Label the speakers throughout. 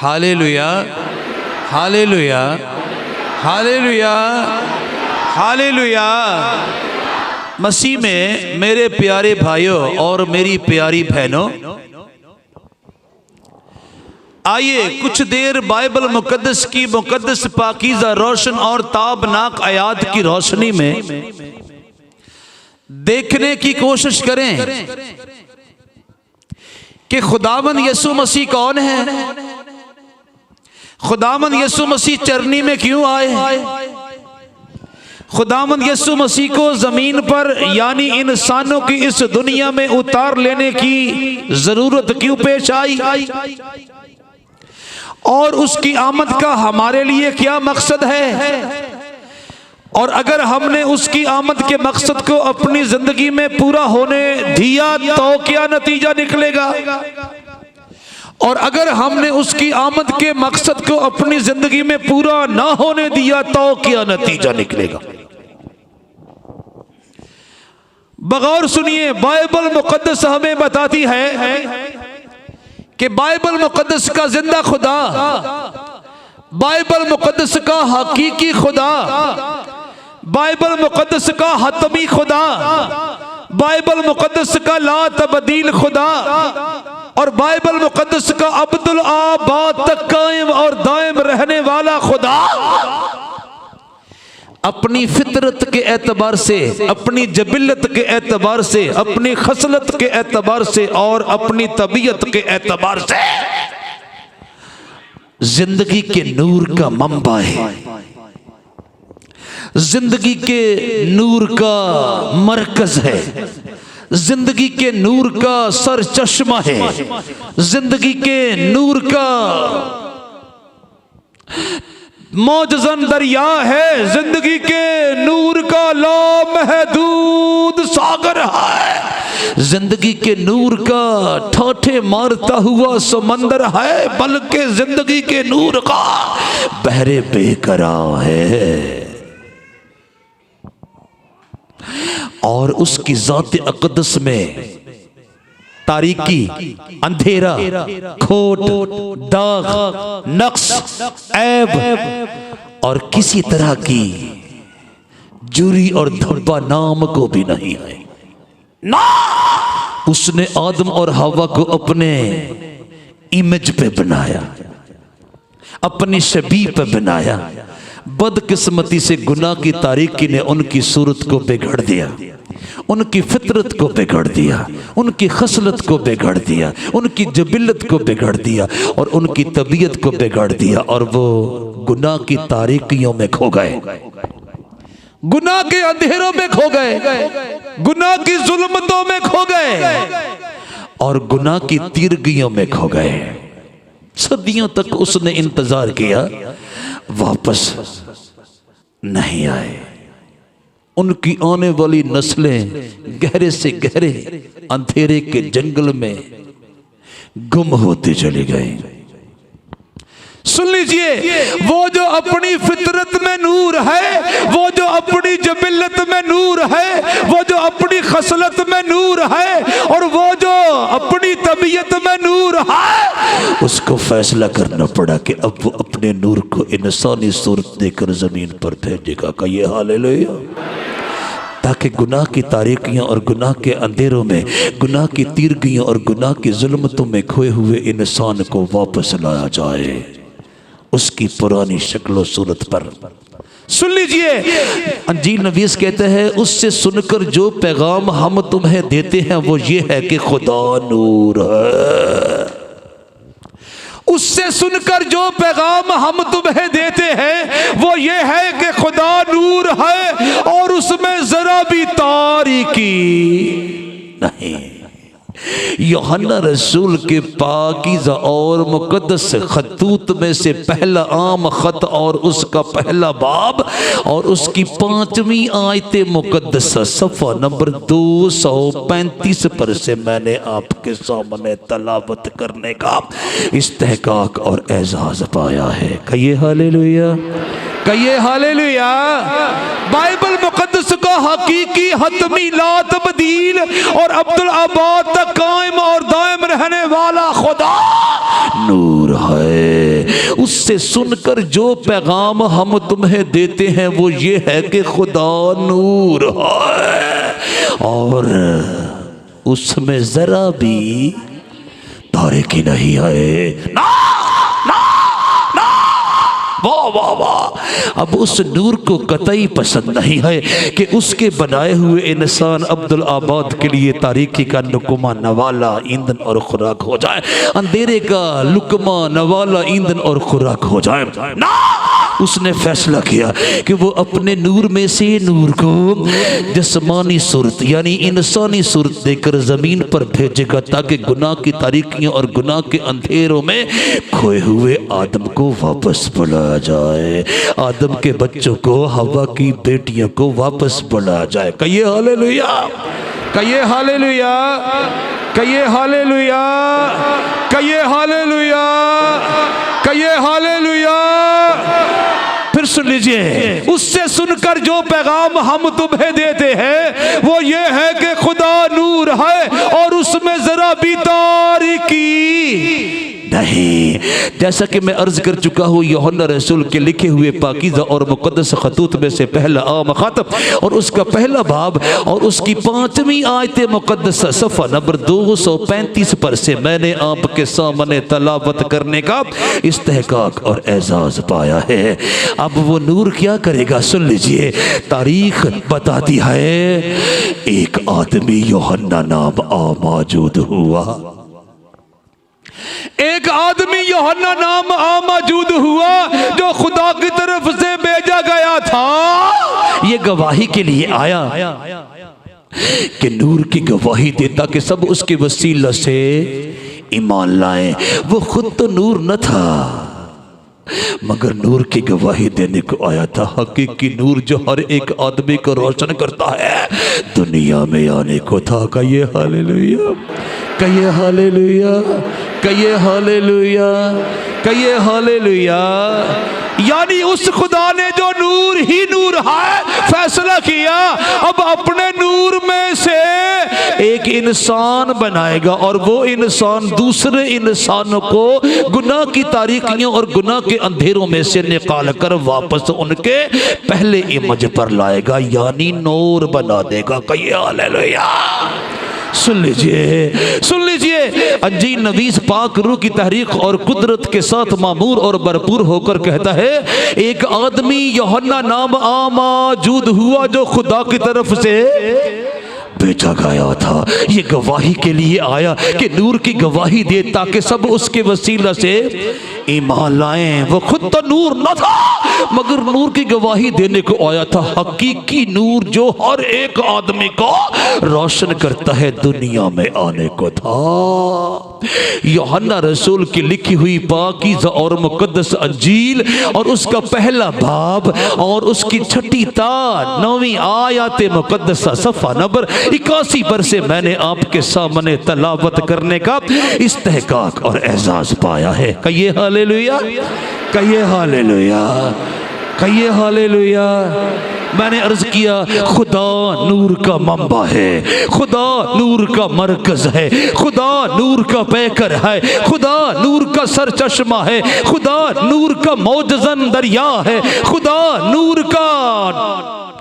Speaker 1: Hallelujah, hallelujah, hallelujah, hallelujah. मसीह में मेरे प्यारे भाइयों और मेरी प्यारी बहनों, आइए कुछ देर बाइबल मुकद्दस की मुकद्दस पाकीज़ा रोशन और ताबनाक आयात की रोशनी में देखने की कोशिश करें कि खुदावंद यीशु मसीह कौन है, खुदावंद यीशु मसीह चरनी में क्यों आए, खुदावंद यीशु मसीह को जमीन पर यानी इंसानों की इस दुनिया में उतार लेने की जरूरत क्यों पेश आई और उसकी आमद का हमारे लिए क्या मकसद है, और अगर हमने उसकी आमद के मकसद को अपनी जिंदगी में पूरा होने दिया तो क्या नतीजा निकलेगा, और अगर हमने उसकी आमद के मकसद को अपनी जिंदगी में पूरा ना होने दिया तो क्या नतीजा निकलेगा। बगौर सुनिए, बाइबल मुकद्दस हमें बताती है कि बाइबल मुकद्दस का जिंदा खुदा, बाइबल मुकद्दस का हकीकी खुदा, बाइबल मुकद्दस का हतमी खुदा, बाइबल मुकद्दस का ला तब्दील खुदा और बाइबल मुकद्दस का अब्दुल आबाद तक कायम और दायम रहने वाला खुदा अपनी फितरत के एतबार से, अपनी जबिलत के एतबार से, अपनी खसलत के एतबार से और अपनी तबीयत के एतबार से जिंदगी के नूर का मंबा है, जिंदगी के नूर का मरकज है, जिंदगी के नूर का सर चश्मा है, जिंदगी के नूर का मौजज़न दरिया है, जिंदगी के नूर का लामहदूद सागर है, जिंदगी के नूर का ठाठे मारता हुआ समंदर है, बल्कि जिंदगी के नूर का बहरे बेकरार है। और उसकी ज़ात अक़दस में तारीकी, अंधेरा, खोट, दाग, नक्स, ऐब और किसी तरह की जुरी और धब्बा नाम को भी नहीं है ना। उसने आदम और हवा को अपने इमेज पे बनाया, अपनी शबीह पे बनाया। बदकिस्मती से गुनाह की तारीकी ने उनकी सूरत को बिगाड़ दिया, उनकी फितरत को बिगाड़ दिया, उनकी खसलत को बिगाड़ दिया, उनकी जबिलत को बिगाड़ दिया और उनकी तबीयत को बिगाड़ दिया और वो गुनाह की तारीकियों में खो गए, गुनाह के अंधेरों में खो गए, गुनाह की जुल्मतों में खो गए और गुनाह की तीरगियों में खो गए। सदियों तक उसने इंतजार किया, वापस नहीं आए। उनकी आने वाली नस्लें गहरे से गहरे अंधेरे के जंगल में गुम होते चले गए। सुन लीजिए, वो जो अपनी फितरत में नूर है, वो जो अपनी जबिलत में नूर है, वो जो अपनी खसलत में नूर है और वो जो अपनी तबीयत में नूर है, उसको फैसला करना पड़ा कि अब वो अपने नूर को इंसानी सूरत देकर जमीन पर भेजेगा। कहिए हालेलुया। ताकि गुनाह की तारीकियां और गुनाह के अंधेरों में, गुनाह की तीरगियों और गुनाह की जुल्मतों में खोए हुए इंसान को वापस लाया जाए उसकी पुरानी शक्ल और सूरत पर। सुन लीजिए, अंजील नवीस कहते हैं, उससे सुनकर जो पैगाम हम तुम्हें देते हैं वो ये है कि खुदा नूर है। उससे सुनकर जो पैगाम हम तुम्हें देते हैं वो ये है कि खुदा नूर है और उसमें जरा भी तारीकी नहीं। यूहन्ना रसूल के पाकीज़ा और मुकद्दस खतूत में से पहला आम खत और उसका पहला बाब और उसकी 5वीं आयत मुकद्दस सफ़ा नंबर 235 पर से मैंने आपके सामने तलावत करने का इस्तेहकाक और एजाज़ पाया है। कहिए हालेलुया। कहिए हालेलुया। बाइबल मुकद्दस का हकीकी हतमी ला तब्दील और अब्दुल आबाद तक कायम और दायम रहने वाला खुदा नूर है। उससे सुनकर जो पैगाम हम तुम्हें देते हैं वो ये है कि खुदा नूर है और उसमें जरा भी तारीकी नहीं है। ना ना ना, वाह वाह वाह। अब उस नूर को कतई पसंद नहीं है कि उसके बनाए हुए इंसान अब्दुल आबाद के लिए तारीकी का लुकमा नवाला ईंधन और खुराक हो जाए, अंधेरे का लुकमा नवाला ईंधन और खुराक हो जाए। ना, उसने फैसला किया कि वो अपने नूर में से नूर को जिस्मानी सूरत यानी इंसानी सूरत देकर जमीन पर भेजेगा ताकि गुनाह की तारीकियों और गुनाह के अंधेरों में खोए हुए आदम को वापस बुलाया जाए, आदम के बच्चों को, हवा की बेटियों को वापस बुलाया जाए। कहिए हालेलुया, कहिए हालेलुया, कहिए हालेलुया, कहिए हालेलुया, कहिए हालेलुया। फिर सुन लीजिए, उससे सुनकर जो पैगाम हम तुम्हें देते हैं वो ये है कि खुदा नूर है और उसमें जरा भी तारीकी नहीं। जैसा कि मैं अर्ज कर चुका हूँ, यूहन्ना रसूल के लिखे हुए पाकीज़ा और मुक़द्दस खतूत में से पहला आम खातब और उसका पहला बाब और उसकी 5वीं आयत मुक़द्दस सफ़ा नंबर 235 पर से मैंने आपके सामने तलावत करने का इस्तेहकाक और एजाज़ पाया है। अब वो नूर क्या करेगा सुन लीजिए। तारीख बताती है एक आदमी यूहन्ना नाम मौजूद हुआ, एक आदमी यूहन्ना नाम मौजूद हुआ जो खुदा की तरफ से भेजा गया था। ये गवाही के लिए आया कि नूर की गवाही देता कि सब उसके वसीला से ईमान लाएं। वो खुद तो नूर न था मगर नूर की गवाही देने को आया था। हकीकी नूर जो हर एक आदमी को रोशन करता है दुनिया में आने को था। कहिए हालेलुया, कहिए हालेलुया, कहिए हालेलुया, कहिए हालेलुया। यानी उस खुदा ने जो नूर ही नूर है फैसला किया अब अपने नूर में से एक इंसान बनाएगा और वो इंसान दूसरे इंसानों को गुनाह की तारीकियों और गुनाह के अंधेरों में से निकाल कर वापस उनके पहले इमेज पर लाएगा, यानी नूर बना देगा। कहिए हालेलुया। सुन लीजिए, सुन लीजिए। अंजील नवीस पाक रूह की तहरीक और कुदरत के साथ मामूर और भरपूर होकर कहता है एक आदमी यूहन्ना नाम मौजूद हुआ जो खुदा की तरफ से भेजा गया था। ये गवाही के लिए आया कि नूर की गवाही दे ताकि सब उसके वसीला से ईमान लाएं। वो खुद तो नूर न था मगर नूर की गवाही देने को आया था। हकीकी नूर जो हर एक आदमी को रोशन करता है दुनिया में आने को था। यूहन्ना रसूल की लिखी हुई पाकीज़ा और मुकद्दस अंजील और उसका पहला बाब और उसकी 6ठी ता 9वीं आयत मुकद्दसा सफ़ा नंबर 81 पर से मैंने आपके सामने तलावत करने का इस्तेहकाक और एजाज़ पाया है। कहिए हालेलुया, कहिए हालेलुया, कहिए हालेलुया। मैंने अर्ज किया खुदा नूर का मंबा है, खुदा नूर का मरकज है, खुदा नूर का पैकर है, खुदा नूर का सरचश्मा है, खुदा नूर का मौजज़न दरिया है, खुदा नूर का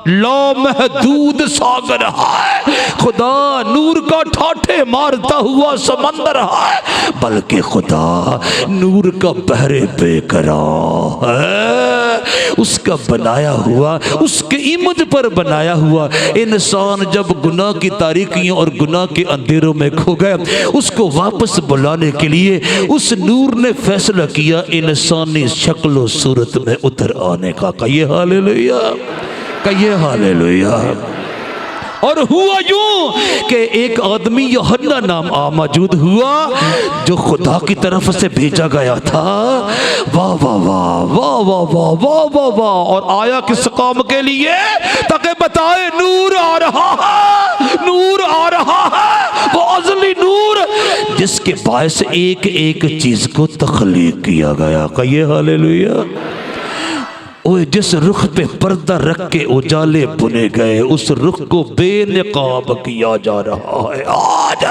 Speaker 1: लामहदूद सागर है, खुदा नूर का ठाठे मारता हुआ समंदर है, बल्कि खुदा नूर का बहरे बेकरार है। उसका बनाया हुआ, उसके इमेज पर बनाया हुआ इंसान जब गुनाह की तारीकियों और गुनाह के अंधेरों में खो गया उसको वापस बुलाने के लिए उस नूर ने फैसला किया इंसानी शक्ल सूरत में उतर आने का। कहिए हालेलुया, कहिए हालेलुया। और हुआ यूं कि एक आदमी यूहन्ना नाम मौजूद हुआ जो खुदा की तरफ से भेजा गया था। वाह वाह वाह वाह वाह वाह वाह वाह वाह। और आया किस काम के लिए? ताकि बताए नूर आ रहा है, नूर आ रहा है, वो अज़ली नूर जिसके बायस एक एक चीज को तख्लीक किया गया। कहिए हालेलुया। ओए जिस रुख पे पर्दा रख के उजाले बुने गए उस रुख को बेनकाब किया जा रहा है। आज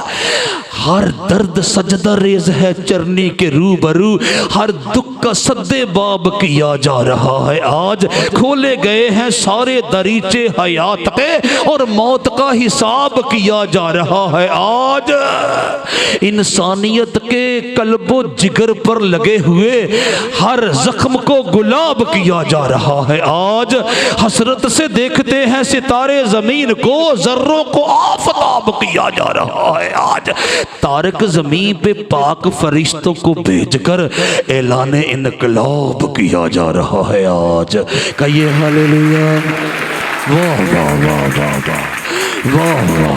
Speaker 1: हर दर्द सजदा रेज है चरनी के रूबरू, हर दुख का सद्दे बाब किया जा रहा है। आज खोले गए हैं सारे दरीचे हयात के और मौत का हिसाब किया जा रहा है। आज इंसानियत के कल्बो जिगर पर लगे हुए हर जख्म को गुलाब किया जा रहा है। आज हसरत से देखते हैं सितारे जमीन को, जर्रों को आफताब किया जा रहा है। आज तारक जमीन पे पाक फरिश्तों को भेजकर ऐलान इनकलाब किया जा रहा है। आज कहिए हालेलुया। वाह वाह वाह वाह वाह वाह वाह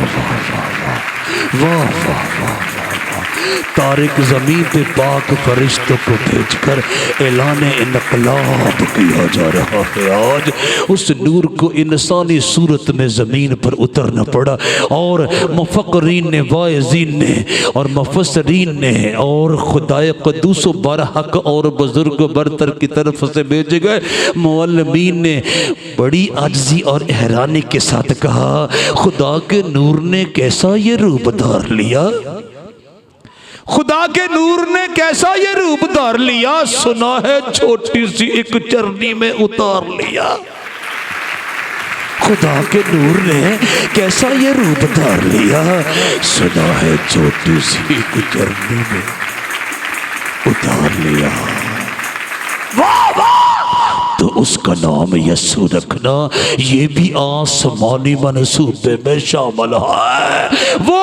Speaker 1: वाह वाह वाह। तारिक ज़मीन पे पाक फरिश्तों को भेजकर ऐलान इनकलाब किया जा रहा है। आज उस नूर को इंसानी सूरत में ज़मीन पर उतरना पड़ा और मुफक्करीन ने, वाइज़ीन ने और मुफस्सिरीन ने और खुदाए क़ुद्दूस बरहक और बुज़ुर्ग बरतर की तरफ से भेजे गए मुअल्लिमीन ने बड़ी आजिज़ी और हैरानी के साथ कहा, खुदा के नूर ने कैसा ये रूप धार लिया, खुदा के नूर ने कैसा ये रूप धार लिया। सुना है छोटी सी एक चरनी में उतार लिया। खुदा के नूर ने कैसा ये रूप धार लिया, सुना है छोटी सी एक चरनी में उतार लिया। वाह वाह। तो उसका नाम यस्सु रखना, ये भी आसमानी मनसूबे में शामिल है। वो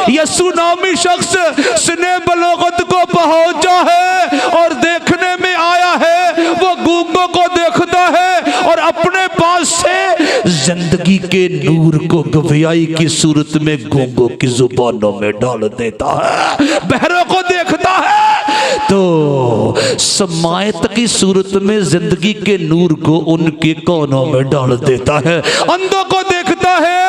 Speaker 1: यस्सु नामी शख्स सिने बलोगत को पहुंचा है और देखने में आया है। वो गूंगों को देखता है और अपने पास से जिंदगी के नूर को गवियाई की सूरत में गूंगों की जुबानों में डाल देता है। बहरों को देखता है तो समायत की सूरत में जिंदगी के नूर को उनके कानों में डाल देता है। अंधों को देखता है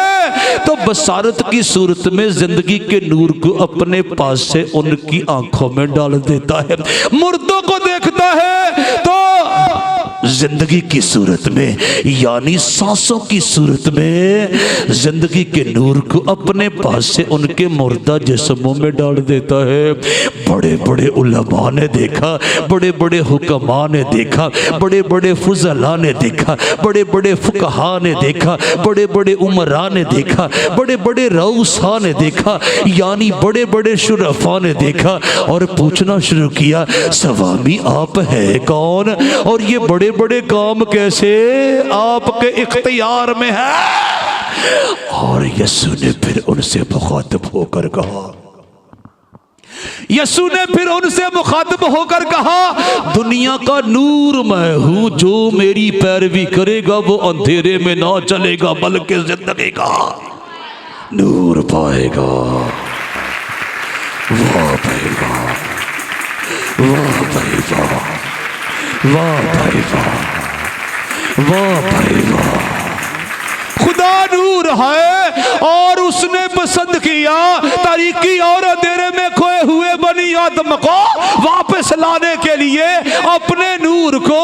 Speaker 1: तो बसारत की सूरत में जिंदगी के नूर को अपने पास से उनकी आंखों में डाल देता है। मुर्दों को देखता है तो जिंदगी की सूरत में यानी सांसों की सूरत में जिंदगी के नूर को अपने पास से उनके मुर्दा जिस्मों में डाल देता है। बड़े बड़े उलमा ने देखा, बड़े बड़े हुक्मा ने देखा, बड़े बड़े फुजला ने देखा, बड़े बड़े फुकहा ने देखा, बड़े बड़े उमरा ने देखा, बड़े बड़े रऊसा ने देखा, यानी बड़े बड़े शुरफा ने देखा और पूछना शुरू किया, सवामी आप है कौन और ये बड़े बड़े काम कैसे आपके इख्तियार में है। और यस्सु ने फिर उनसे मुखातिब होकर कहा, यस्सु ने फिर उनसे मुखातिब होकर कहा, दुनिया का नूर मैं हूं, जो मेरी पैरवी करेगा वो अंधेरे में ना चलेगा बल्कि जिंदगी का नूर पाएगा। वाह भाई वाह, वाह भाई वाह, वाह भाई वाह, वाह भाई वाह। खुदा नूर है और उसने पसंद किया तारीकी और अंधेरे में खोए हुए बनी आदम को वापस लाने के लिए अपने नूर को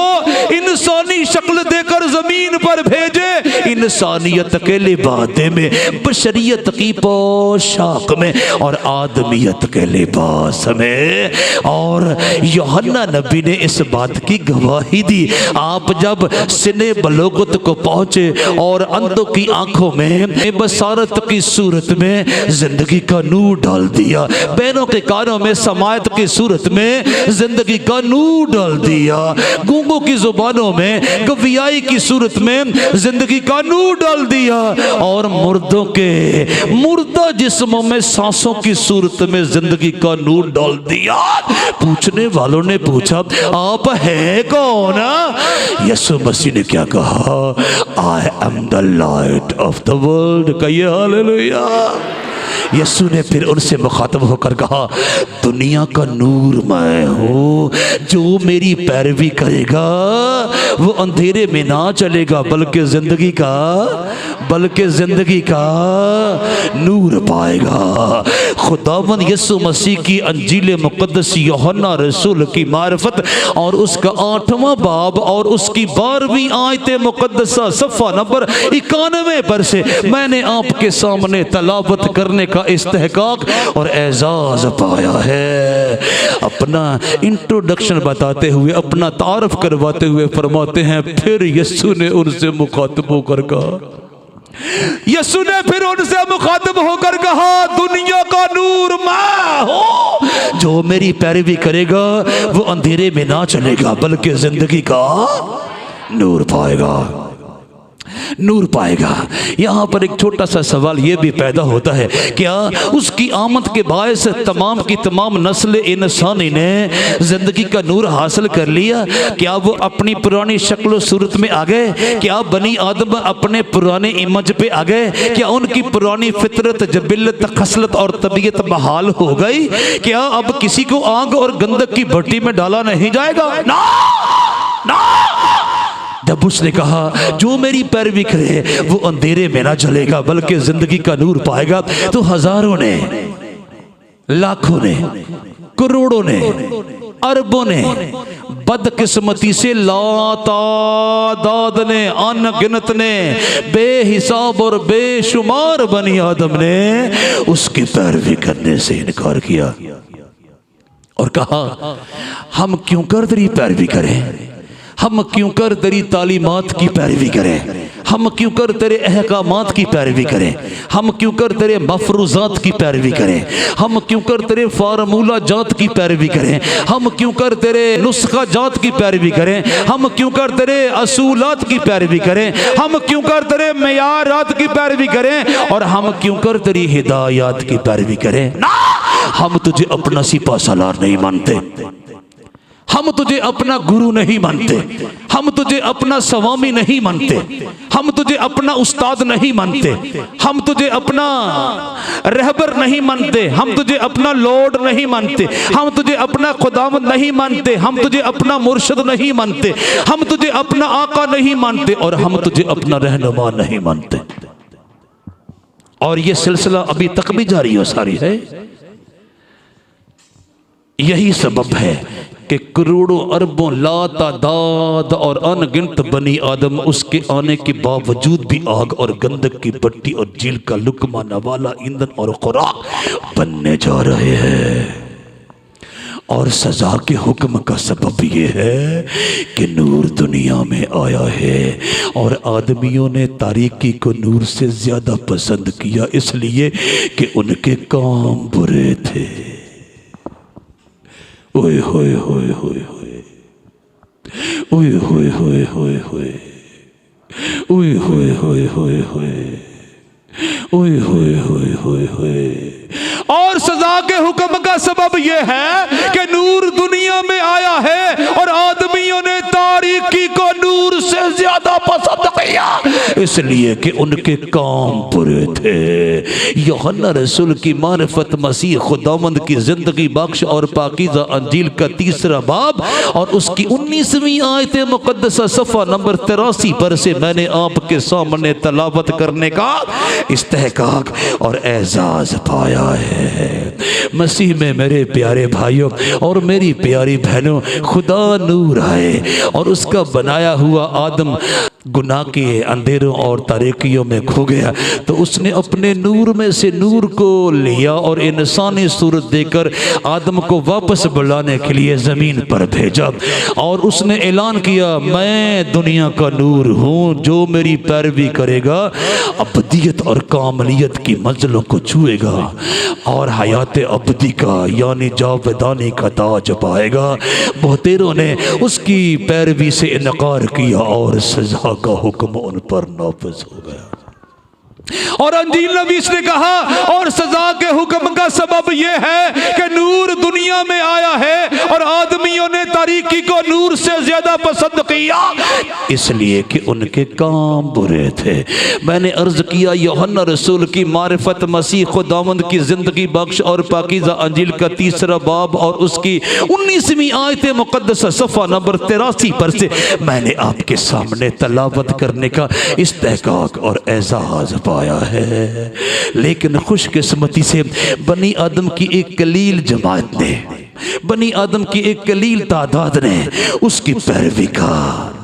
Speaker 1: इंसानी शक्ल देकर जमीन पर भेजे। इंसानियत के लिबादे में, बशरियत की पोशाक में और आदमियत के लिबास में। और यूहन्ना नबी ने इस बात की गवाही दी, आप जब सिने बलोगत को पहुंचे और अंधों की आंखों में बसारत की सूरत में जिंदगी का नूर डाल दिया, बहनों के कानों में समायत की सूरत में जिंदगी का नूर डाल दिया, गूंगों की जुबानों में गवियाई की सूरत में जिंदगी का नूर डाल दिया और मुर्दों के मुर्दा जिस्मों में सांसों की सूरत में जिंदगी का नूर डाल दिया। पूछने वालों ने पूछा, आप है कौन? यीशु मसीह ने क्या कहा? I am the light of the world. कहिए हालेलुया। यीशु ने फिर उनसे मुखातब होकर कहा, दुनिया का नूर मैं हूँ, जो मेरी पैरवी करेगा वो अंधेरे में ना चलेगा बल्कि जिंदगी का नूर पाएगा। खुदावन यसु मसीह की अंजील मुक़द्दस यूहन्ना रसूल की मारिफत और उसका 8वां बाब और उसकी 12वीं आयत मुक़द्दसा सफ़ा नंबर 91 पर से मैंने आपके सामने तलावत करने का इस्तेहकाक और एजाज़ पाया है। अपना इंट्रोडक्शन बताते हुए, अपना तारफ करवाते हुए फरमाते हैं, फिर यीशु ने उनसे मुखातिब होकर कहा, यीशु ने फिर उनसे मुखातिब होकर कहा, दुनिया का नूर मैं हूं, जो मेरी पैरवी करेगा वो अंधेरे में ना चलेगा बल्कि जिंदगी का नूर पाएगा, नूर पाएगा। यहाँ पर एक छोटा सा सवाल ये भी पैदा होता है, क्या उसकी आमद के बायस तमाम की तमाम नस्ल इंसानी ने जिंदगी का नूर हासिल कर लिया? क्या वो अपनी पुरानी शक्ल सूरत में आ गए? क्या बनी आदम अपने पुराने इमेज पे आ गए? क्या उनकी पुरानी फितरत, जबिल्लत, खसलत और तबीयत बहाल हो गई? क्या अब किसी को आग और गंधक की भट्टी में डाला नहीं जाएगा? ना ना। जब उसने कहा जो मेरी पैरवी करे वो अंधेरे में ना चलेगा बल्कि जिंदगी का नूर पाएगा, तो हजारों ने, लाखों ने, करोड़ों ने, अरबों ने, बदकिस्मती से लातादाद ने, अनगिनत ने, बेहिसाब और बेशुमार बनी आदम ने उसकी पैरवी करने से इनकार किया और कहा, हम क्यों कर तेरी पैरवी करें? हम क्यों कर तेरी तालीमात की पैरवी करें? हम क्यों कर तेरे अहकामात की पैरवी करें? हम क्यों कर तेरे मफरूजात की पैरवी करें? हम क्यों कर तेरे फार्मूला जात की पैरवी करें? हम क्यों कर तेरे नुस्खा जात की पैरवी करें? हम क्यों कर तेरे असूलात की पैरवी करें? हम क्यों कर तेरे मेयारात की पैरवी करें? और हम क्यों कर तेरी हिदायत की पैरवी करें? ना, हम तुझे अपना सिपा सालार नहीं मानते, हम तुझे अपना गुरु नहीं मानते, हम तुझे अपना स्वामी नहीं मानते, हम तुझे अपना उस्ताद नहीं मानते, हम तुझे अपना रहबर नहीं मानते, हम तुझे अपना लॉर्ड नहीं मानते, हम तुझे अपना खुदावंद नहीं मानते, हम तुझे अपना मुर्शिद नहीं मानते, हम तुझे अपना आका नहीं मानते और हम तुझे अपना रहनुमा नहीं मानते। और ये सिलसिला अभी तक भी जारी हो सारी है। यही सबब है कि करोड़ों अरबों लातादाद और अनगिनत बनी आदम उसके आने के बावजूद भी आग और गंधक की भट्टी और जेल का लुकमा नवाला ईंधन और खुराक बनने जा रहे हैं। और सजा के हुक्म का सबब यह है कि नूर दुनिया में आया है और आदमियों ने तारीकी को नूर से ज्यादा पसंद किया, इसलिए कि उनके काम बुरे थे। ओए होए होए होए होए, ओए होए होए होए होए, ओए होए होए होए होए, ओए होए होए होए होए। और सजा के हुक्म का सबब यह है कि नूर दुनिया में आया है और आदमियों ने तारीकी को नूर से ज्यादा पसंद किया, इसलिए कि उनके काम बुरे थे। यूहन्ना रसूल की मारिफत मसीह खुदावंद की जिंदगी बख्श और पाकीज़ा अंजील का 3रा बाब और उसकी 19वीं आयत मुक़द्दसा सफ़ा नंबर 83 पर से मैंने आपके सामने तलावत करने का इस्तेहकाक और एजाज पाया है। मसीह में मेरे प्यारे भाइयों और मेरी प्यारी बहनों, खुदा नूर है और उसका बनाया हुआ आदम गुनाह के अंधेरों और तारीकियों में खो गया, तो उसने अपने नूर में से नूर को लिया और इंसानी सूरत देकर आदम को वापस बुलाने के लिए ज़मीन पर भेजा और उसने ऐलान किया, मैं दुनिया का नूर हूँ, जो मेरी पैरवी करेगा अबदियत और कामलियत की मंजिलों को छुएगा और हयात अबदी का यानी जावेदानी का ताज पाएगा। बहुतेरों ने उसकी पैरवी से इनकार किया और सजा का हुक्म उन पर नाफिज हो गया। और अंजील नबीस ने कहा और सजा के हुक्म का सबब यह है कि नूर दुनिया में आया है और आदमियों ने तारीकी को नूर से ज्यादा पसंद किया, इसलिए कि उनके काम बुरे थे। मैंने अर्ज किया यूहन्ना रसूल की मारिफत मसीह खुदावंद की जिंदगी बख्श और पाकीज़ा अंजील का 3रा बाब और उसकी 19वीं आयत मुक़द्दसा सफ़ा नंबर 83 पर से मैंने आपके सामने तलावत करने का इस्तेहकाक और एजाज़ पाया पाया है, लेकिन खुशकिस्मती से बनी आदम की एक कलील जमात ने, बनी आदम की एक कलील तादाद ने उसकी पैरवी का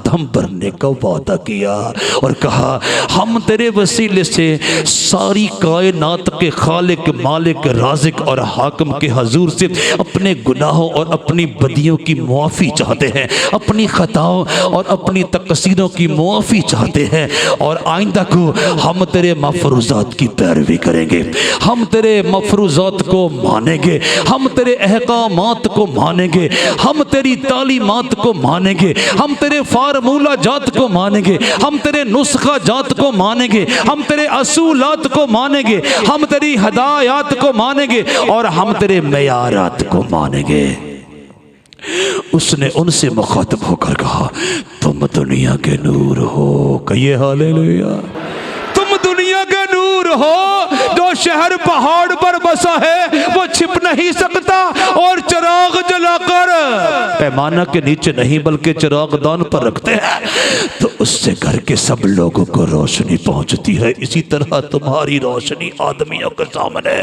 Speaker 1: दम भरने का वादा किया और कहा हम तेरे वसीले से सारी कायनात के खालिक, मालिक, राज़िक और हाकिम के हजूर से अपने गुनाहों और अपनी बदियों की मुआफ़ी चाहते हैं, अपनी ख़ताओं और अपनी तकसीरों की मुआफ़ी चाहते हैं, और आइंदा को हम तेरे मफरूज़ात की पैरवी करेंगे, हम तेरे मफरूज़ात को मानेंगे, हम तेरे अहकामात को मानेंगे, हम तेरी तालीमात को मानेंगे, हम तेरे फार्मूला जात को मानेंगे, हम तेरे नुस्खा जात को मानेंगे, हम तेरे असूलात को मानेंगे, हम तेरी हदायत को मानेंगे और हम तेरे मयारात को मानेंगे। उसने उनसे मुखातब होकर कहा तुम दुनिया के नूर हो, कहिए हालेलुया। तुम दुनिया के नूर हो, जो शहर पहाड़ पर बसा है वो छिप नहीं सकता, और चिराग जलाकर पैमाना के नीचे नहीं बल्कि चिरागदान पर रखते हैं तो उससे घर के सब लोगों को रोशनी पहुंचती है। इसी तरह तुम्हारी रोशनी आदमियों के सामने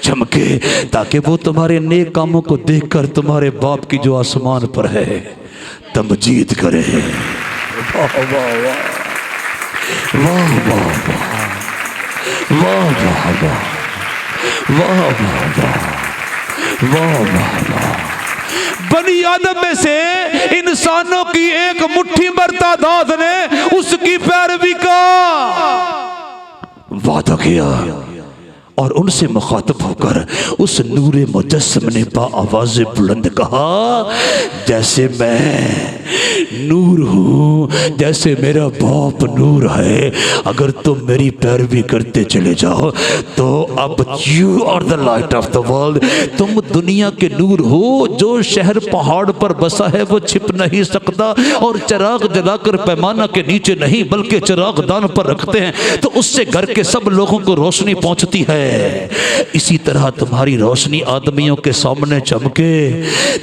Speaker 1: चमके, ताकि वो तुम्हारे नेक कामों को देखकर तुम्हारे बाप की जो आसमान पर है तमजीद करे। वाह वाह वाह वाह वाह वाह वाह वाह वाह वाह वाह वाह वाह। बनी आदम में से इंसानों की एक मुट्ठी भर तादाद ने उसकी पैरवी का वादा किया और उनसे मुखातब होकर उस नूरे मुजस्सम ने आवाज़ बुलंद कहा जैसे मैं नूर हूँ, जैसे मेरा बाप नूर है, अगर तुम मेरी पैरवी करते चले जाओ तो अब you are the light of the world, तुम दुनिया के नूर हो। जो शहर पहाड़ पर बसा है वो छिप नहीं सकता, और चिराग जलाकर पैमाना के नीचे नहीं बल्कि चिरागदान पर रखते हैं तो उससे घर के सब लोगों को रोशनी पहुंचती है। इसी तरह तुम्हारी रोशनी आदमियों के सामने चमके,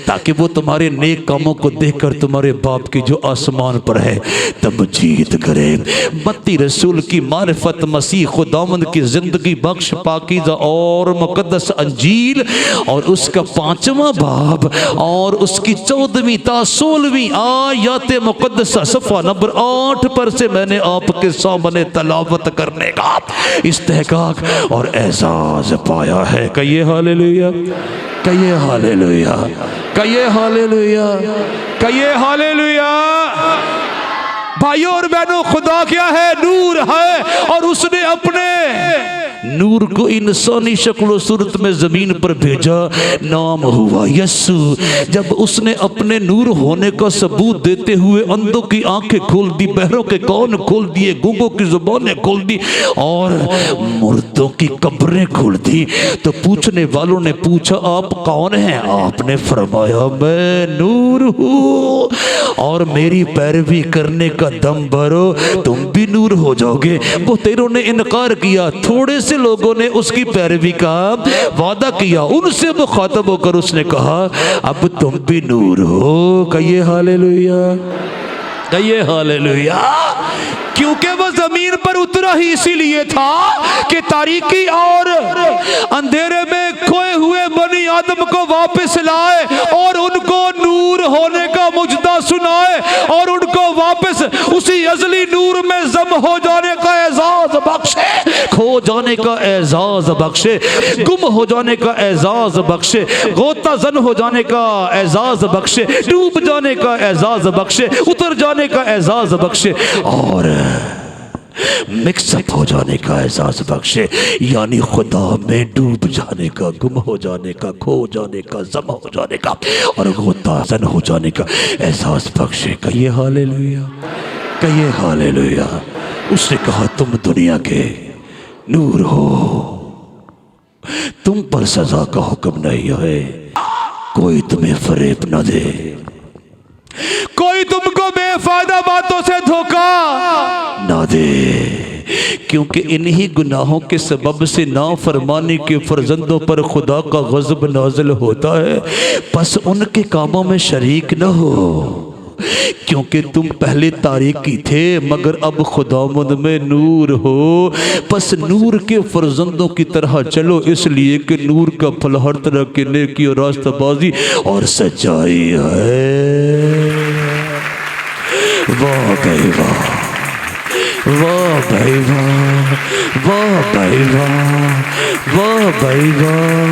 Speaker 1: ताकि वो तुम्हारे नेक कामों को देखकर तुम्हारे बाप की जो आसमान पर है तमजीद करे। मत्ती रसूल की मारिफत, मसीह खुदावंद की जिंदगी बख्श पाकीज़ा और मुकद्दस अंजील और उसका 5वां बाब और उसकी 14वीं ता 16वीं आयत मुकद्दसा सफ़ा नंबर 8 पर से मैंने आपके सामने तलावत करने का इस्तेहकाक और एहसास पाया है। कहिए हालेलुया, कहिए हालेलुया, कहिए हालेलुया, कहिए हालेलुया। भाइयों और बहनों, खुदा क्या है? नूर है, और उसने अपने नूर को इंसानी शक्ल सूरत में जमीन पर भेजा, नाम हुआ यस्सु। जब उसने अपने नूर होने का सबूत देते हुए अंधों की आंखें खोल दी, बहरों के कान खोल दिए, गूंगों की जुबानें खोल दी और मुर्दों की कब्रें खोल दी, तो पूछने वालों ने पूछा आप कौन हैं? आपने फरमाया मैं नूर हूँ, और मेरी पैरवी करने का दम भरो तुम भी नूर हो जाओगे। वो तेरों ने इनकार किया, थोड़े से लोगों ने उसकी पैरवी का वादा किया। उनसे मुखातब होकर उसने कहा अब तुम भी नूर हो। कहिए हालेलुया, कहिए हालेलुया। क्योंकि वह जमीन पर उतरा ही इसीलिए था कि तारीकी और अंधेरे में खोए हुए बनी आदम को वापस लाए और उनको नूर होने का मुजदा सुनाए और उनको वापस उसी अजली नूर में जम हो जाने का एजाज बख्शे, खो जाने का एजाज बख्शे, गुम हो जाने का एजाज बख्शे, गोता जन हो जाने का एजाज बख्शे, डूब जाने का एजाज बख्शे, उतर जाने का एजाज बख्शे और मिक्सअप हो जाने का एहसास बख्शे। यानी खुदा में डूब जाने का, गुम हो जाने का, खो जाने का, जमा हो जाने का और गोताजन हो जाने का एहसास बख्शे। कहिए हालेलुया, कहिए हालेलुया। उसने कहा तुम दुनिया के नूर हो, तुम पर सजा का हुक्म नहीं है, कोई तुम्हें फरेब न दे, कोई तुमको बेफायदा बातों से धोखा ना दे, क्योंकि इन्हीं गुनाहों के सबब से नाफरमानी के फर्जंदों पर खुदा का गज़ब नाज़िल होता है। बस उनके कामों में शरीक न हो। क्योंकि तुम पहले तारीकी थे मगर अब खुदावंद में नूर हो, बस नूर के फर्जंदों की तरह चलो, इसलिए कि नूर का फल हर तरह के नेकी और रास्ताबाजी और सच्चाई है। वाह भाई वाह, वाह भाई वाह, वाह भाई वाह, वाह भाई वाह,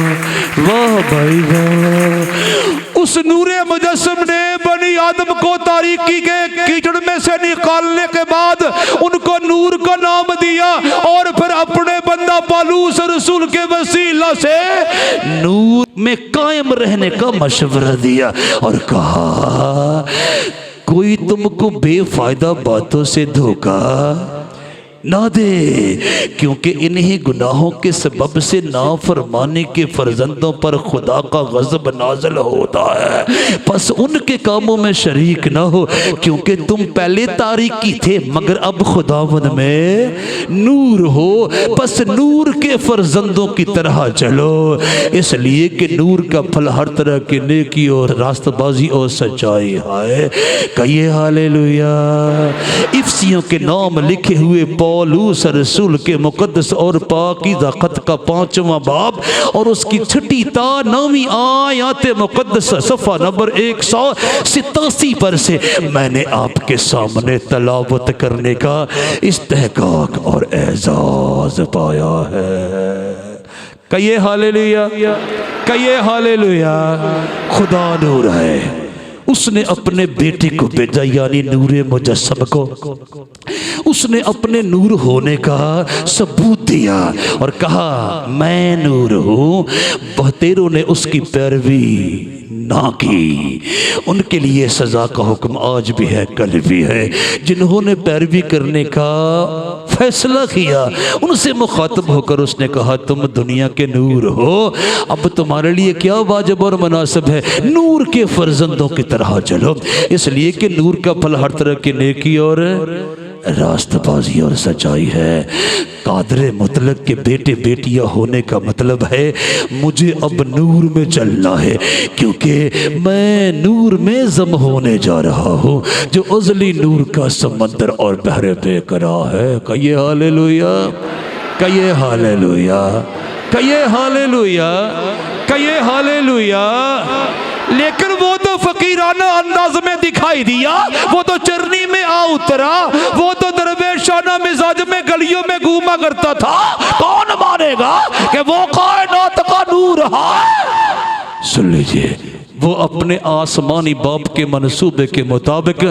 Speaker 1: वाह भाई वाह। उस नूरे मुजस्सम ने बनी आदम को तारीकी के कीचड़ में से निकालने के बाद उनको नूर का नाम दिया और फिर अपने बंदा पालूस रसूल के वसीला से नूर में कायम रहने का मशवरा दिया और कहा कोई तुमको बेफायदा बातों से धोखा ना दे, क्योंकि इन्हीं गुनाहों के सबब से नाफरमानी के फर्जंदों पर खुदा का गज़ब नाज़िल होता है। बस उनके कामों में शरीक ना हो, क्योंकि तुम पहले तारीकी थे मगर अब खुदावंद में नूर हो, बस नूर के फर्जंदों की तरह चलो, इसलिए कि नूर का फल हर तरह के नेकी और रास्तबाजी और सच्चाई है। कहिए हालेलुया। इफ्सियों के नाम लिखे हुए पौलुस रसूल के मुकद्दस और पाकीज़ा खत का 5वां बाब और उसकी 6ठी ता 9वीं आयत मुकद्दस सफ़ा नंबर 187 पर से मैंने आपके सामने तलावत करने का इस्तेहकाक और एजाज़ पाया है। कहिए हालेलुया, कहिए हालेलुया। खुदा नूर है, उसने अपने बेटे को भेजा यानी नूरे मुजस्सम को, उसने अपने नूर होने का सबूत दिया और कहा मैं नूर हूँ। बहतेरों ने उसकी पैरवी ना की, उनके लिए सज़ा का हुक्म आज भी है कल भी है। जिन्होंने पैरवी करने का फैसला किया उनसे मुखातब होकर उसने कहा तुम दुनिया के नूर हो, अब तुम्हारे लिए क्या वाजिब और मुनासिब है, नूर के फर्जंदों की तरह चलो, इसलिए कि नूर का फल हर तरह की नेकी और रास्तबाजी और सच्चाई है। कादरे मुतलक के बेटे बेटियां होने का मतलब है मुझे अब नूर में चलना है, क्योंकि मैं नूर में जम होने जा रहा हूँ जो अज़ली नूर का समंदर और बहरे बेकरार है। कहिए हालेलुया, कहिए हालेलुया, कहिए हालेलुया, कहिए हालेलुया। लेकिन वो तो फकीराना अंदाज में दिखाई दिया, वो तो चरनी में आ उतरा, वो तो दरवेशाना मिजाज में गलियों में घूमा करता था। कौन मानेगा कि वो कायनात का नूर है। सुन लीजिए, वो अपने आसमानी बाप के मनसूबे के मुताबिक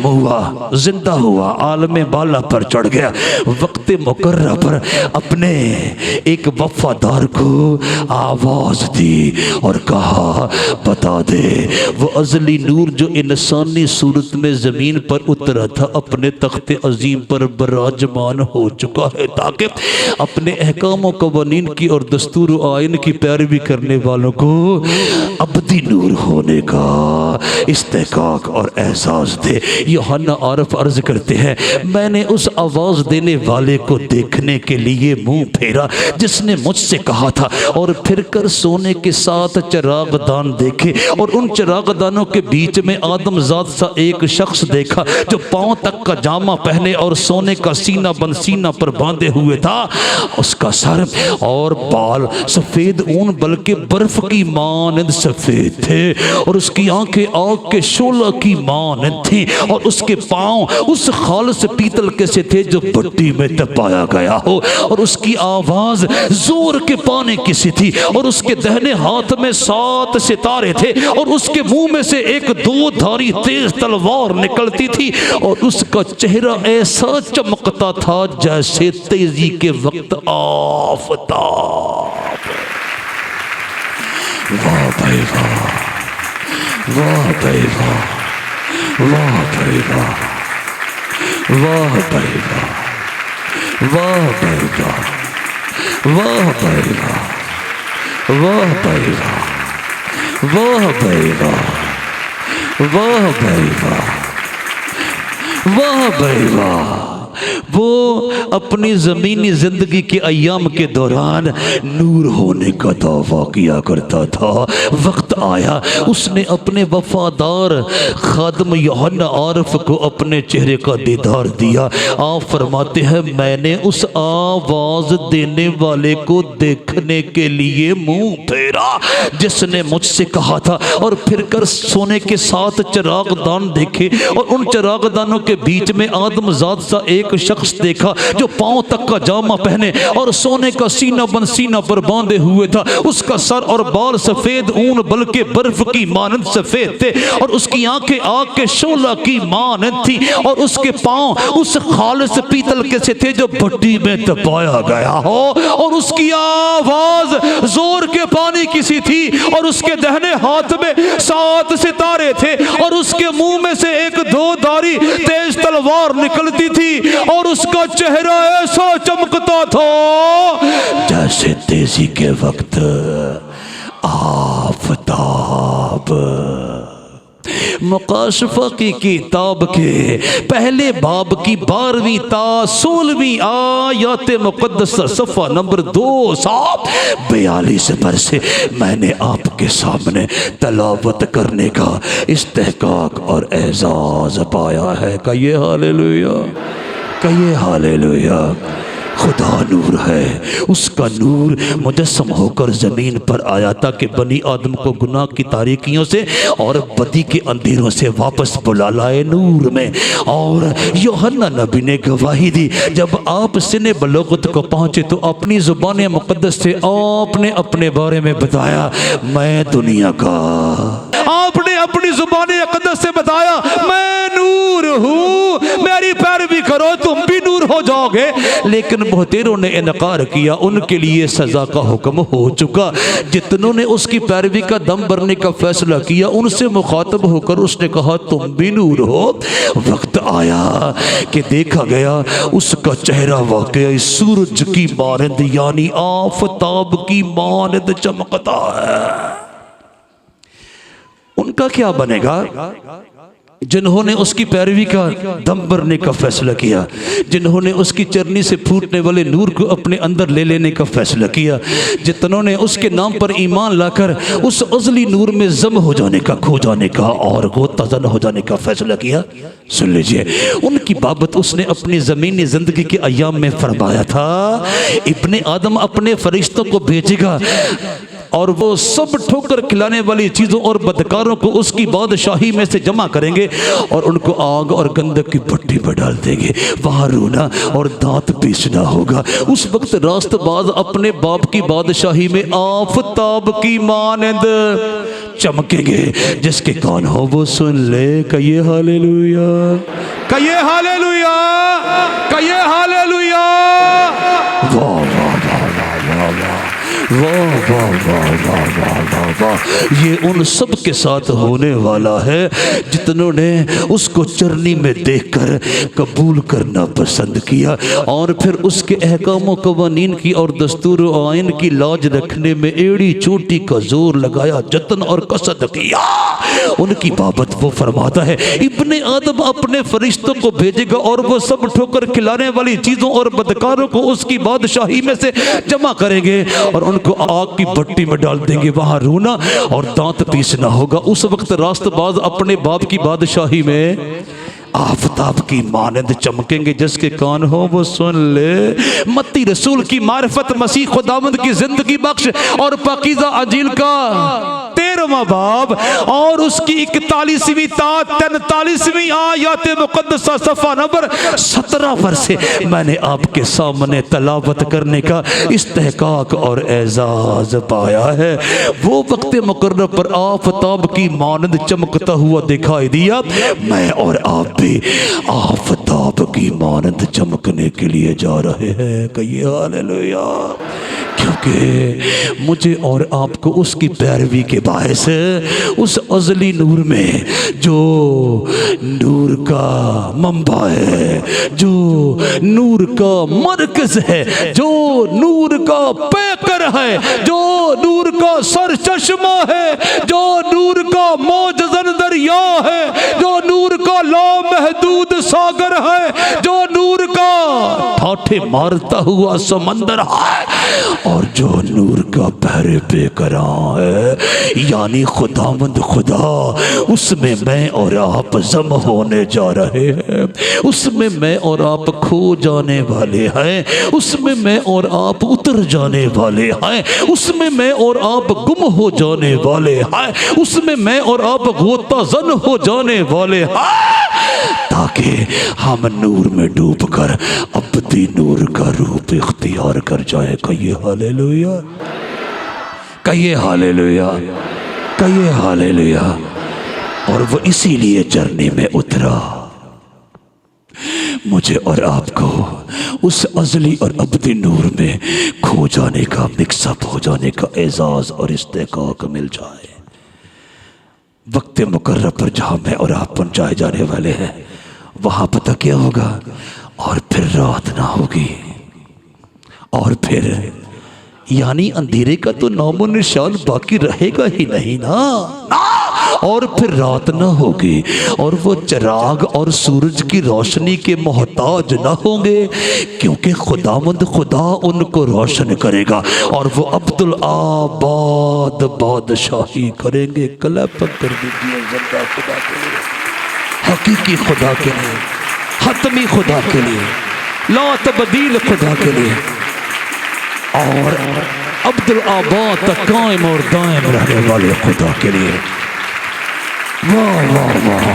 Speaker 1: हुआ, जिंदा हुआ, आलम बाला पर चढ़ गया, वक्त मुकर्रा पर अपने एक वफादार को आवाज दी और कहा बता दे वो अज़ली नूर जो इंसानी सूरत में ज़मीन पर उतरा था अपने तख्ते अजीम पर बराजमान हो चुका है, ताकि अपने अहकाम कवानीन की और दस्तूर आइन की पैरवी करने वालों को अबदी नूर होने का इस्तेहकाक और एहसास दे। यूहन्ना आरफ अर्ज करते हैं मैंने उस आवाज देने वाले को देखने के लिए मुंह फेरा जिसने मुझसे कहा था और फिर कर सोने के 7 चिरागदान देखे और उन चिरागदानों के बीच में आदम ज़ात सा एक शख्स देखा जो पांव तक का जामा पहने और सोने का सीना बंद सीना पर बांधे हुए था। उसका सर और बाल सफेद ऊन बल्कि बर्फ की मानंद सफेद थे और उसकी आंखें आग के शोला की मानंद थी और उसके पांव उस खालस पीतल के से थे जो भट्टी में तपाया गया हो और उसकी आवाज जोर के पाने की सी थी और उसके दाहिने हाथ में 7 सितारे थे और उसके मुंह में से एक 2 धारी तेज तलवार निकलती थी और उसका चेहरा ऐसा चमकता था जैसे तेजी के वक्त आफताब। वाह भाई वाह, वाह भाई वाह, वाह भाई वाह, वाह भाई वाह, वाह भाई वाह, वाह भाई वाह, वाह भाई वाह, वाह भाई वाह, वाह भाई वाह, वाह भाई वाह। वो अपनी ज़मीनी ज़िंदगी के अय्याम के दौरान नूर होने का दावा किया करता था। वक्त आया उसने अपने वफादार खादम यूहन्ना आरफ को अपने चेहरे का दीदार दिया। आप फरमाते हैं मैंने उस आवाज़ देने वाले को देखने के लिए मुंह फेरा जिसने मुझसे कहा था और फिर कर सोने के 7 चिरागदान देखे और उन चिरागदानों के बीच में आदमजात सा एक शख्स देखा जो पांव तक का जामा पहने और सोने का सीना बन सीना पर बांधे हुए था। उसका सर और बाल सफेद ऊन बल्कि बर्फ की मानंद सफेद थे और उसकी आंखें आग के शोला की मानंद थी और उसके पांव उस खालिस पीतल के से थे जो भट्टी में तपाया गया हो और उसकी आवाज जोर के पानी की सी थी और उसके दाहिने हाथ में 7 सितारे थे और उसके मुंह में से एक धोधारी तेज तलवार निकलती थी और उसका चेहरा ऐसा चमकता था जैसे तेजी के वक्त आफताब। मुकाशफा की किताब के पहले बाब की 12वीं ता 16वीं आयत मुक़द्दसा सफ़ा नंबर 242 पर से मैंने आपके सामने तलावत करने का इस्तेहकाक और एजाज़ पाया है। कहिए हालेलुया, कहिए हालेलुया। खुदा नूर है, उसका नूर मुजस्सम होकर ज़मीन पर आया ताकि बनी आदम को गुनाह की तारीकियों से और बदी के अंधेरों से वापस बुला लाए नूर में। और यूहन्ना नबी ने गवाही दी जब आप सिने बलोगत को पहुँचे तो अपनी ज़ुबान मुक़द्दस से आपने अपने बारे में बताया मैं दुनिया का, आपने अपनी ज़ुबान मुक़द्दस से बताया मैं नूर हूँ, मेरी पैरवी करो तुम भी नूर हो जाओगे। लेकिन बहुतेरों ने इनकार किया, उनके लिए सजा का हुक्म हो चुका। जितनों ने उसकी पैरवी का दम भरने का फैसला किया उनसे मुखातब होकर उसने कहा तुम भी नूर हो। वक्त आया कि देखा गया उसका चेहरा वाकई सूरज की मानंद यानी आफताब की मानंद चमकता है। उनका क्या बनेगा? जिन्होंने उसकी पैरवी का दम भरने का फैसला किया, जिन्होंने उसकी चरनी से फूटने वाले नूर को अपने अंदर ले लेने का फैसला किया, जितनों ने उसके नाम पर ईमान लाकर उस अज़ली नूर में जम हो जाने का, खो जाने का और गोताज़न हो जाने का फैसला किया। सुन लीजिए, उनकी बाबत उसने अपनी ज़मीनी ज़िंदगी के अय्याम में फरमाया था इब्ने आदम अपने फरिश्तों को भेजेगा और वो सब ठोकर खिलाने वाली चीज़ों और बदकारों को उसकी बादशाही में से जमा करेंगे और उनको आग और गंधक की भट्टी में डाल देंगे। वहाँ रोना और दांत पीसना होगा। उस वक्त रास्तबाज अपने बाप की बादशाही में आफताब की मानंद चमकेंगे। जिसके कान हो वो सुन ले। कहिए हालेलुया, कहिए हालेलुया, कहिए हालेलुया। वाह वाह वाह वाह वाह वाह वाह वाह वाह वाह वाह वाह। ये उन सब के साथ होने वाला है जितनों ने उसको चरनी में देखकर कबूल करना पसंद किया और फिर उसके अहकाम व कवानीन की और दस्तूर व आइन की लाज रखने में एड़ी चोटी का जोर लगाया, जतन और कसद किया। उनकी बाबत वो फरमाता है इब्ने आदम अपने फरिश्तों को भेजेगा और वो सब ठोकर खिलाने वाली चीज़ों और बदकारों को उसकी बादशाही में से जमा करेंगे और उनको आग की भट्टी में डाल देंगे। वहाँ रोना और दांत पीसना होगा। उस वक्त रास्तबाज अपने बाप की बादशाही में आफताब की मानंद चमकेंगे। जिसके कान हो वो सुन ले। मत्ती रसूल की मारिफत मसीह खुदावंद की जिंदगी बख्श और पाकीज़ा अंजील का 13वां बाब और उसकी 41वीं ता 43वीं आयत मुक़द्दसा सफ़ा नंबर 17 पर से मैंने आपके सामने तलावत करने का इस्तेहकाक और एजाज़ पाया है। वो वक्त मुकर्रर पर आफताब की मानंद चमकता हुआ दिखाई दिया। मैं और आप भी आफताब की मानंद चमकने के लिए जा रहे हैं। कहिए हालेलुया। क्योंकि मुझे और आपको उसकी पैरवी के बायस उस अज़ली नूर में जो नूर का मंबा है, जो नूर का मरकज़ है, जो नूर का पैकर है, जो नूर का सर चश्मा है, जो नूर का मौजज़न दरिया है, जो नूर का लामहदूद सागर है, जो नूर का ठाठे मारता हुआ समंदर है, और जो नूर का बहरे बेकरां है यानी खुदावंद खुदा, उसमें मैं और आप जम होने जा रहे हैं, उसमें मैं और आप खो जाने वाले हैं, उसमें मैं और आप उतर जाने वाले हैं, उसमें मैं और आप गुम हो जाने वाले हैं, उसमें मैं और आप गोताजन हो जाने वाले हैं, ताकि हम नूर में डूबकर अब्दी नूर का रूप इख्तियार कर जाए। कहिए हालेलुया, कहिए हालेलुया, कहिए हालेलुया। और वो इसीलिए जर्नी में उतरा, मुझे और आपको उस अज़ली और अब्दी नूर में खो जाने का, मिक्सअप हो जाने का एजाज़ और इस्तेकाक मिल जाए। वक्त मुकर्रर पर जहाँ मैं और आप पहुँचाए जाने वाले हैं, वहाँ पता क्या होगा, और फिर रात ना होगी, और फिर यानी अंधेरे का तो नामो निशान बाकी रहेगा ही नहीं ना, और फिर रात ना होगी, और वो चिराग और सूरज की रोशनी के मोहताज ना होंगे, क्योंकि खुदावंद खुदा उनको रोशन करेगा, और वो अब्दुल आबाद बादशाही करेंगे। क्लैप कर दीजिए जिंदा खुदा के लिए, हकीकी खुदा के लिए, हतमी खुदा के लिए, ला तब्दील खुदा के लिए, और अब्दुल आबाद तक कायम और दायम रहने वाले खुदा के लिए। वाह वाह वाह,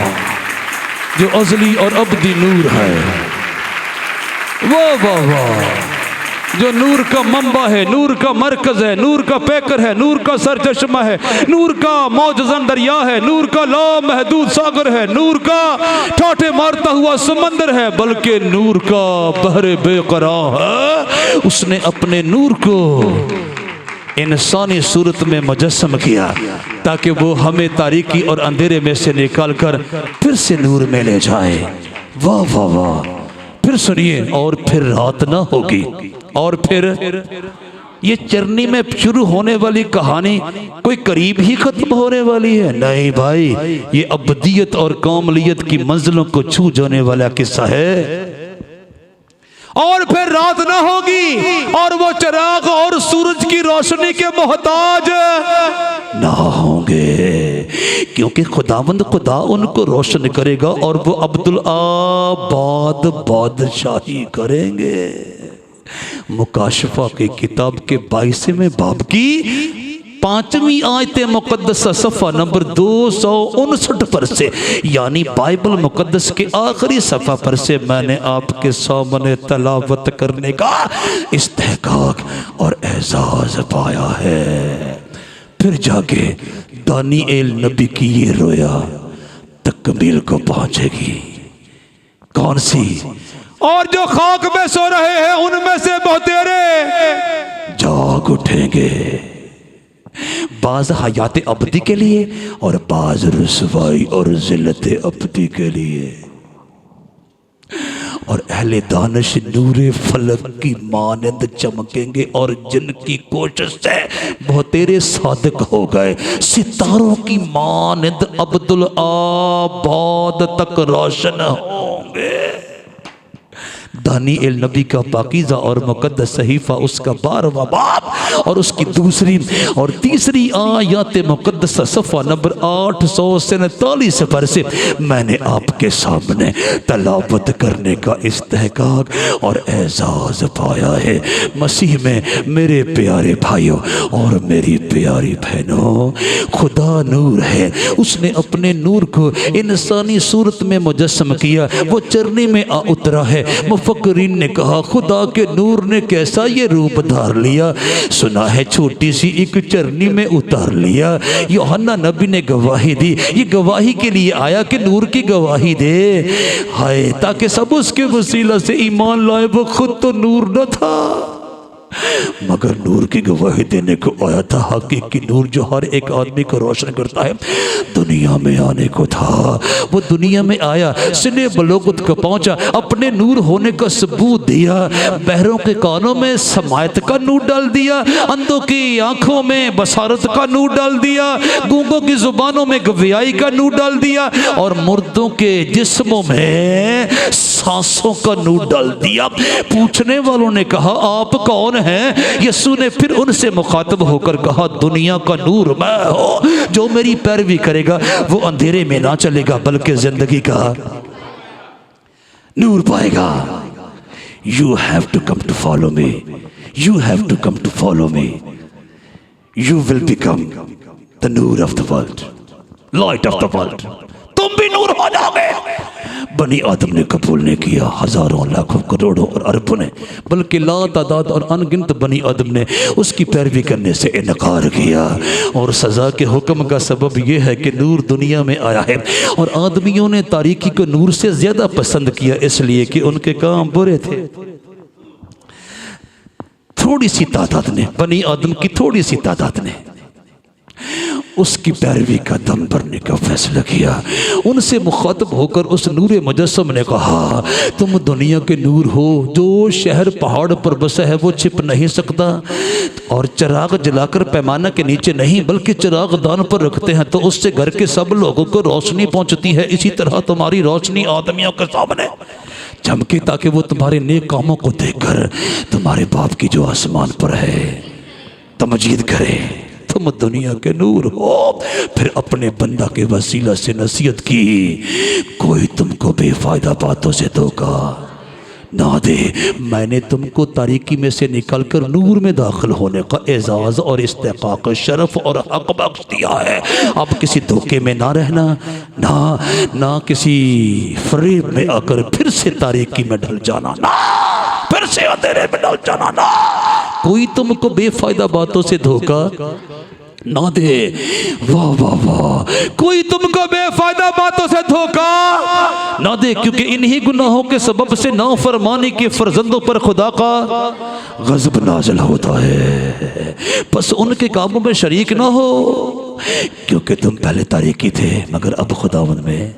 Speaker 1: जो अज़ली और अब्दी नूर है, वाह वाह वाह, जो नूर का मंबा है, नूर का मरकज है, नूर का पैकर है, नूर का सरचश्मा है, नूर का मौजज़न दरिया है, नूर का लामहदूद सागर है, नूर का ठाठे मारता हुआ समंदर है, बल्कि नूर का बहरे बेकरार है। उसने अपने नूर को इंसानी सूरत में मुजस्सम किया, ताकि वो हमें तारीकी और अंधेरे में से निकाल कर फिर से नूर में ले जाए। वाह वाह वाह। फिर सुनिए, और फिर रात ना होगी, और फिर ये चरनी में शुरू होने वाली कहानी कोई करीब ही खत्म होने वाली है? नहीं भाई, ये अब्दियत और कामलियत की मंजिलों को छू जाने वाला किस्सा है। और फिर रात ना होगी, और वो चिराग और सूरज की रोशनी के मोहताज ना होंगे, क्योंकि खुदावंद खुदा उनको रोशन करेगा, और वो अब्दुल आबाद बादशाही करेंगे। मुकाशफा की किताब के 22वें बाब की 5वीं आयत मुकद्दस सफ़ा नंबर 259 पर से, यानी बाइबल मुकद्दस के आखिरी सफ़ा पर से मैंने आपके सामने तलावत करने का इस्तेहकाक और एजाज़ पाया है। फिर जाके दानिएल नबी की ये रोया तकमील को पहुंचेगी। कौन सी? और जो खाक में सो रहे हैं उनमें से बहुतेरे जाग उठेंगे, बाज हयात अब्दी के लिए और बाज रुसवाई और जिल्लत अब्दी के लिए। और अहले दानिश नूरे फलक की मानंद चमकेंगे, और जिनकी कोशिश से बहुतेरे सादिक हो गए, सितारों की मानंद अब्दुल आबाद तक रोशन होंगे। दानिएल नबी का पाकीज़ा और मुकद्दस सहीफ़ा उसका 12वां बाब और उसकी दूसरी और तीसरी आयत मुकद्दस सफ़ा नंबर 847 पर से मैंने आपके सामने तलावत करने का इस्तेहकाक और एजाज़ पाया है। मसीह में मेरे प्यारे भाइयों और मेरी प्यारी बहनों, खुदा नूर है, उसने अपने नूर को इंसानी सूरत में मुजस्सम किया, वो चरनी में आ उतरा है। मुफक्किरीन ने कहा खुदा के नूर ने कैसा ये रूप धार लिया। सुना है छोटी सी एक चरनी में उतार लिया। यूहन्ना नबी ने गवाही दी, ये गवाही के लिए आया कि नूर की गवाही दे, हाय, ताकि सब उसके वसीला से ईमान लाए। वो खुद तो नूर न था मगर नूर की गवाही देने को आया था। हकीकी नूर जो हर एक आदमी को रोशन करता है, दुनिया में आने को था। वो दुनिया में आया, सिने बलोगत को पहुंचा, अपने नूर होने का सबूत दिया। बहरों के कानों में समायत का नूर डाल दिया, अंधों की आंखों में बसारत का नूर डाल दिया, गूंगों की जुबानों में गवाही का नूर डाल दिया, और मुर्दों के जिस्मों में सांसों का नूर डाल दिया। पूछने वालों ने कहा आप कौन हैं? यीशु ने फिर उनसे मुखातब होकर कहा दुनिया का नूर मैं हूं, जो मेरी पैरवी करेगा वो अंधेरे में ना चलेगा बल्कि जिंदगी का नूर पाएगा। You have to come to follow me, you have to come to follow me, you will become the noor of the world, light of the world. तुम भी नूर हो जाओगे। बनी आदम ने कबूल नहीं किया, हजारों लाखों करोड़ों और अरबों ने, बल्कि लातादाद और अनगिनत बनी आदम ने उसकी पैरवी करने से इनकार किया। और सज़ा के हुक्म का सबब यह है कि नूर दुनिया में आया है और आदमियों ने तारीकी को नूर से ज़्यादा पसंद किया, इसलिए कि उनके काम बुरे थे। थोड़ी सी तादाद ने, बनी आदम की थोड़ी सी तादाद ने उसकी पैरवी का दम भरने का फैसला किया। उनसे मुखातब होकर उस नूर मुजस्सम ने कहा तुम दुनिया के नूर हो, जो शहर पहाड़ पर बसा है वो छिप नहीं सकता, और चिराग जलाकर पैमाना के नीचे नहीं बल्कि चिराग दान पर रखते हैं तो उससे घर के सब लोगों को रोशनी पहुंचती है। इसी तरह तुम्हारी रोशनी आदमियों के सामने चमके ताकि वो तुम्हारे नेक कामों को देखकर तुम्हारे बाप की जो आसमान पर है तमजीद करे। तुम दुनिया के नूर हो। फिर अपने बंदा के वसीला से नसीहत की, कोई तुमको बेफायदा बातों से धोखा ना दे। मैंने तुमको तारीकी में से निकालकर नूर में दाखिल होने का एजाज़ और इस्तेकाक शरफ और हक बख्श दिया है। अब किसी धोखे में ना रहना, ना किसी फरेब में आकर फिर से तारीकी में ढल जाना, ना फिर से अंधेरे में ढल जाना, ना कोई तुमको बेफायदा बातों से धोखा ना दे। वाह वाह वाह, कोई तुमको बेफायदा बातों से धोखा ना दे, क्योंकि इन्हीं गुनाहों के सबब से नाफरमानी के फर्जंदों पर खुदा का गज़ब नाज़िल होता है। बस उनके कामों में शरीक ना हो, क्योंकि तुम पहले तारीकी थे मगर अब खुदावंद में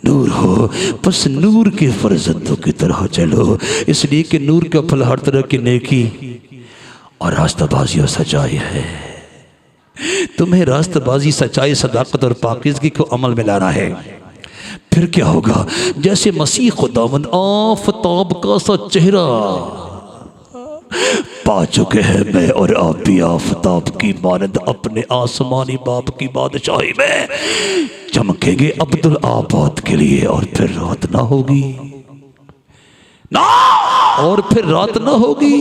Speaker 1: नूर हो। बस नूर के फर्जंदों की तरह चलो, इसलिए कि नूर का फल हर तरह की नेकी और रास्ताबाजी और सच्चाई है। तुम्हें रास्ताबाजी, सच्चाई, सदाकत और पाकीज़गी को अमल में लाना है। फिर क्या होगा? जैसे मसीह खुदावंद आफताब का सा चेहरा पा चुके हैं, मैं और आप भी आफताब की मानद अपने आसमानी बाप की बादशाही में चमकेंगे अब्दुल आबाद के लिए। और फिर रात ना होगी ना, और फिर रात ना होगी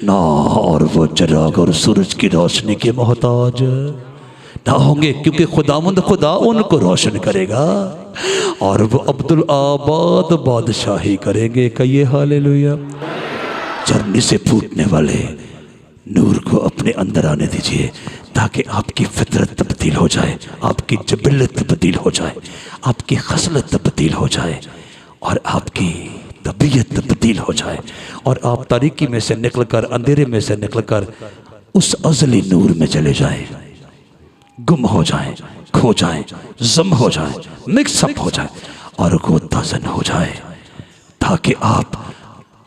Speaker 1: ना, और वो चिराग और सूरज की रोशनी के मोहताज ना होंगे, क्योंकि खुदावंद खुदा उनको रोशन करेगा और वो अब्दुल आबाद बादशाही करेंगे। कहिए हालेलुया। झरने से फूटने वाले नूर को अपने अंदर आने दीजिए ताकि आपकी फितरत तब्दील हो जाए, आपकी जबिल्लत तब्दील हो जाए, आपकी खसलत तब्दील हो जाए और आपकी तबीयत तब्दील हो जाए और आप तारीकी में से निकलकर, अंधेरे में से निकलकर उस अज़ली नूर में चले जाएं, गुम हो जाएं, खो जाएं, जम हो जाएं, मिक्सअप हो जाएं और गोताज़न हो जाए, ताकि आप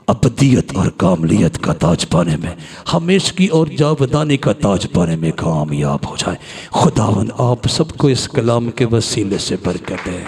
Speaker 1: अबदियत और कामलियत का ताज पाने में, हमेशगी और जावदानी का ताज पाने में कामयाब हो जाए। खुदावंद आप सबको इस कलाम के वसीले से बरकत है।